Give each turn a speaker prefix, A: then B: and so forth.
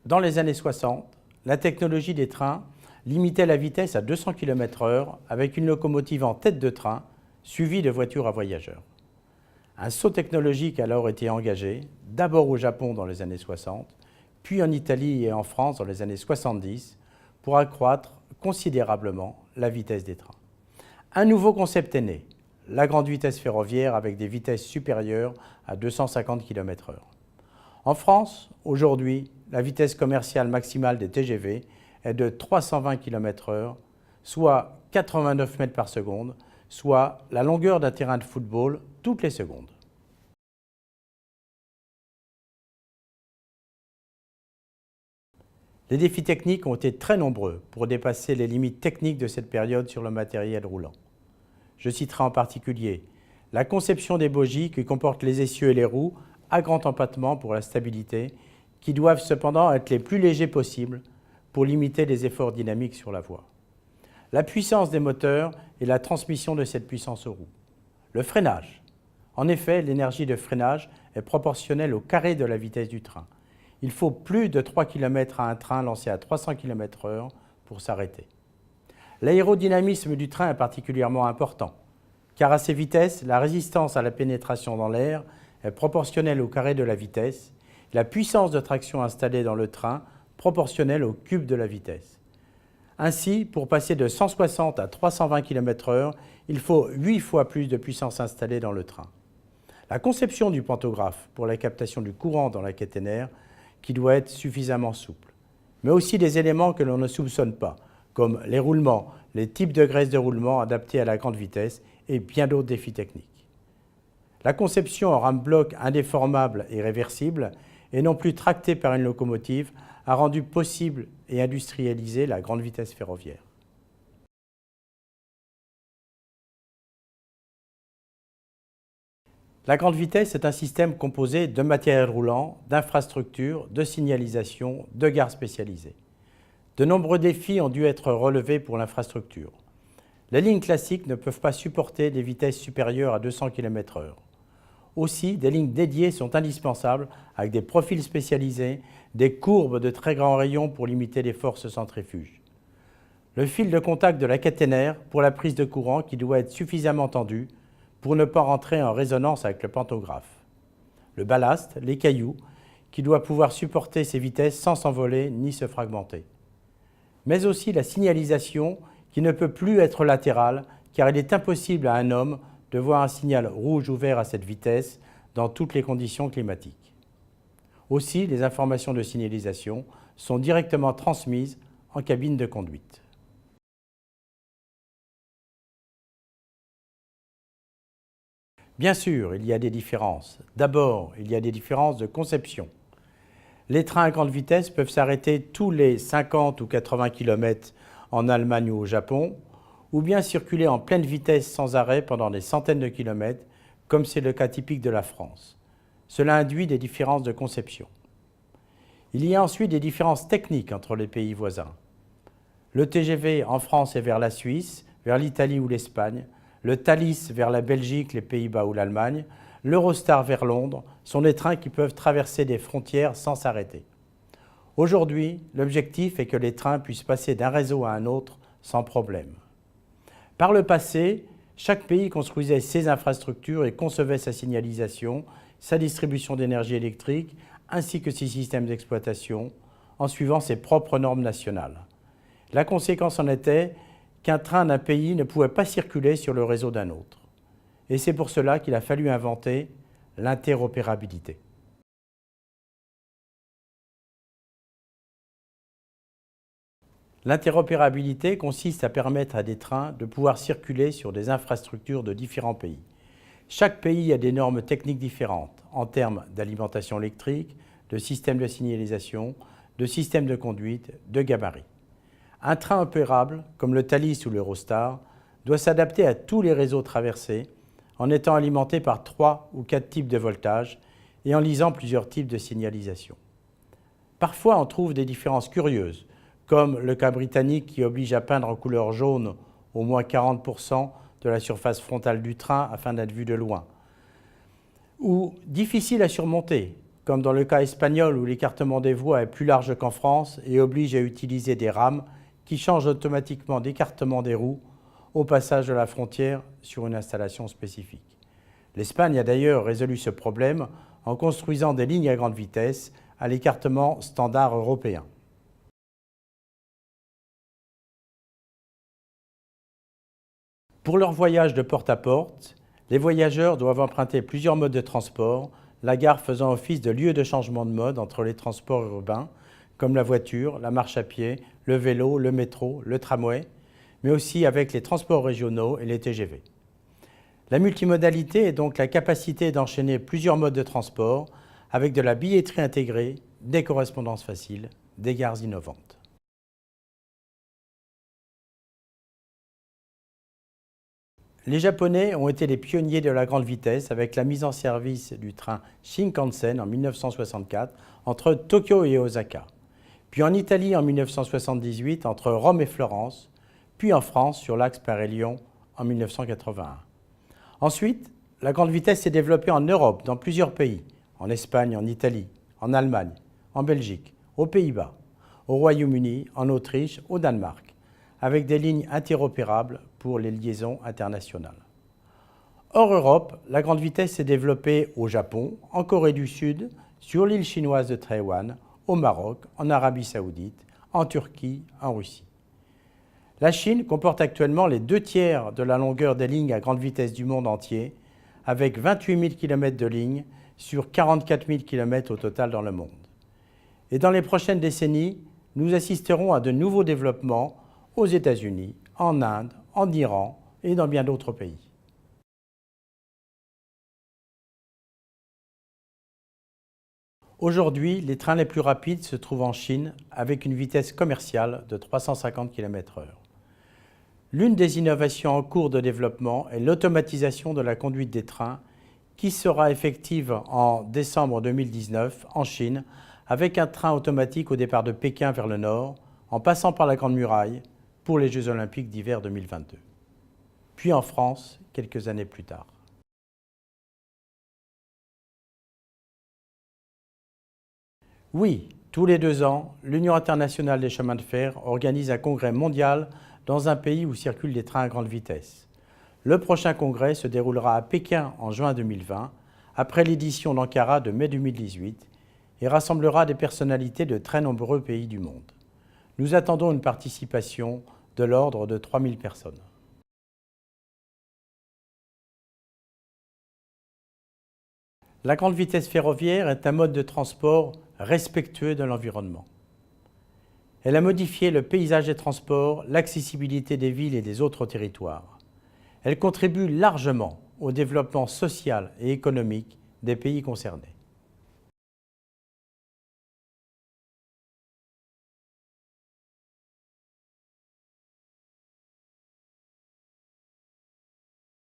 A: Dans les années 60, la technologie des trains limitait la vitesse à 200 km/h avec une locomotive en tête de train suivie de voitures à voyageurs. Un saut technologique a alors été engagé, d'abord au Japon dans les années 60, puis en Italie et en France dans les années 70, pour accroître considérablement la vitesse des trains. Un nouveau concept est né, la grande vitesse ferroviaire avec des vitesses supérieures à 250 km/h. En France, aujourd'hui, la vitesse commerciale maximale des TGV est de 320 km/h, soit 89 mètres par seconde, soit la longueur d'un terrain de football toutes les secondes. Les défis techniques ont été très nombreux pour dépasser les limites techniques de cette période sur le matériel roulant. Je citerai en particulier la conception des bogies qui comportent les essieux et les roues à grand empattement pour la stabilité, qui doivent cependant être les plus légers possibles pour limiter les efforts dynamiques sur la voie. La puissance des moteurs et la transmission de cette puissance aux roues. Le freinage. En effet, l'énergie de freinage est proportionnelle au carré de la vitesse du train. Il faut plus de 3 km à un train lancé à 300 km/h pour s'arrêter. L'aérodynamisme du train est particulièrement important, car à ces vitesses, la résistance à la pénétration dans l'air est proportionnelle au carré de la vitesse, la puissance de traction installée dans le train proportionnelle au cube de la vitesse. Ainsi, pour passer de 160 à 320 km/h, il faut 8 fois plus de puissance installée dans le train. La conception du pantographe pour la captation du courant dans la caténaire qui doit être suffisamment souple, mais aussi des éléments que l'on ne soupçonne pas, comme les roulements, les types de graisse de roulement adaptés à la grande vitesse et bien d'autres défis techniques. La conception en rame-bloc indéformable et réversible, et non plus tractée par une locomotive, a rendu possible et industrialisé la grande vitesse ferroviaire. La grande vitesse est un système composé de matériel roulant, d'infrastructures, de signalisation, de gares spécialisées. De nombreux défis ont dû être relevés pour l'infrastructure. Les lignes classiques ne peuvent pas supporter des vitesses supérieures à 200 km/h. Aussi, des lignes dédiées sont indispensables avec des profils spécialisés, des courbes de très grands rayons pour limiter les forces centrifuges. Le fil de contact de la caténaire pour la prise de courant qui doit être suffisamment tendu pour ne pas rentrer en résonance avec le pantographe. Le ballast, les cailloux, qui doit pouvoir supporter ces vitesses sans s'envoler ni se fragmenter. Mais aussi la signalisation qui ne peut plus être latérale car il est impossible à un homme de voir un signal rouge ou vert à cette vitesse dans toutes les conditions climatiques. Aussi, les informations de signalisation sont directement transmises en cabine de conduite. Bien sûr, il y a des différences. D'abord, il y a des différences de conception. Les trains à grande vitesse peuvent s'arrêter tous les 50 ou 80 km en Allemagne ou au Japon, ou bien circuler en pleine vitesse sans arrêt pendant des centaines de kilomètres, comme c'est le cas typique de la France. Cela induit des différences de conception. Il y a ensuite des différences techniques entre les pays voisins. Le TGV en France est vers la Suisse, vers l'Italie ou l'Espagne, le Thalys vers la Belgique, les Pays-Bas ou l'Allemagne, l'Eurostar vers Londres sont des trains qui peuvent traverser des frontières sans s'arrêter. Aujourd'hui, l'objectif est que les trains puissent passer d'un réseau à un autre sans problème. Par le passé, chaque pays construisait ses infrastructures et concevait sa signalisation, sa distribution d'énergie électrique, ainsi que ses systèmes d'exploitation, en suivant ses propres normes nationales. La conséquence en était qu'un train d'un pays ne pouvait pas circuler sur le réseau d'un autre. Et c'est pour cela qu'il a fallu inventer l'interopérabilité. L'interopérabilité consiste à permettre à des trains de pouvoir circuler sur des infrastructures de différents pays. Chaque pays a des normes techniques différentes en termes d'alimentation électrique, de systèmes de signalisation, de systèmes de conduite, de gabarit. Un train opérable, comme le Thalys ou l'Eurostar, doit s'adapter à tous les réseaux traversés en étant alimenté par 3 ou 4 types de voltage et en lisant plusieurs types de signalisation. Parfois, on trouve des différences curieuses, comme le cas britannique qui oblige à peindre en couleur jaune au moins 40% de la surface frontale du train afin d'être vu de loin, ou difficiles à surmonter, comme dans le cas espagnol où l'écartement des voies est plus large qu'en France et oblige à utiliser des rames qui changent automatiquement d'écartement des roues au passage de la frontière sur une installation spécifique. L'Espagne a d'ailleurs résolu ce problème en construisant des lignes à grande vitesse à l'écartement standard européen. Pour leur voyage de porte à porte, les voyageurs doivent emprunter plusieurs modes de transport, la gare faisant office de lieu de changement de mode entre les transports urbains, comme la voiture, la marche à pied, le vélo, le métro, le tramway, mais aussi avec les transports régionaux et les TGV. La multimodalité est donc la capacité d'enchaîner plusieurs modes de transport avec de la billetterie intégrée, des correspondances faciles, des gares innovantes. Les Japonais ont été les pionniers de la grande vitesse avec la mise en service du train Shinkansen en 1964 entre Tokyo et Osaka, puis en Italie en 1978 entre Rome et Florence, puis en France sur l'axe Paris-Lyon en 1981. Ensuite, la grande vitesse s'est développée en Europe, dans plusieurs pays, en Espagne, en Italie, en Allemagne, en Belgique, aux Pays-Bas, au Royaume-Uni, en Autriche, au Danemark, avec des lignes interopérables pour les liaisons internationales. Hors Europe, la grande vitesse s'est développée au Japon, en Corée du Sud, sur l'île chinoise de Taïwan, au Maroc, en Arabie Saoudite, en Turquie, en Russie. La Chine comporte actuellement les 2/3 de la longueur des lignes à grande vitesse du monde entier, avec 28 000 km de lignes sur 44 000 km au total dans le monde. Et dans les prochaines décennies, nous assisterons à de nouveaux développements aux États-Unis, en Inde, en Iran et dans bien d'autres pays. Aujourd'hui, les trains les plus rapides se trouvent en Chine avec une vitesse commerciale de 350 km/h. L'une des innovations en cours de développement est l'automatisation de la conduite des trains qui sera effective en décembre 2019 en Chine avec un train automatique au départ de Pékin vers le nord en passant par la Grande Muraille pour les Jeux Olympiques d'hiver 2022. Puis en France, quelques années plus tard. Oui, tous les 2 ans, l'Union internationale des chemins de fer organise un congrès mondial dans un pays où circulent des trains à grande vitesse. Le prochain congrès se déroulera à Pékin en juin 2020, après l'édition d'Ankara de mai 2018, et rassemblera des personnalités de très nombreux pays du monde. Nous attendons une participation de l'ordre de 3000 personnes. La grande vitesse ferroviaire est un mode de transport respectueux de l'environnement. Elle a modifié le paysage des transports, l'accessibilité des villes et des autres territoires. Elle contribue largement au développement social et économique des pays concernés.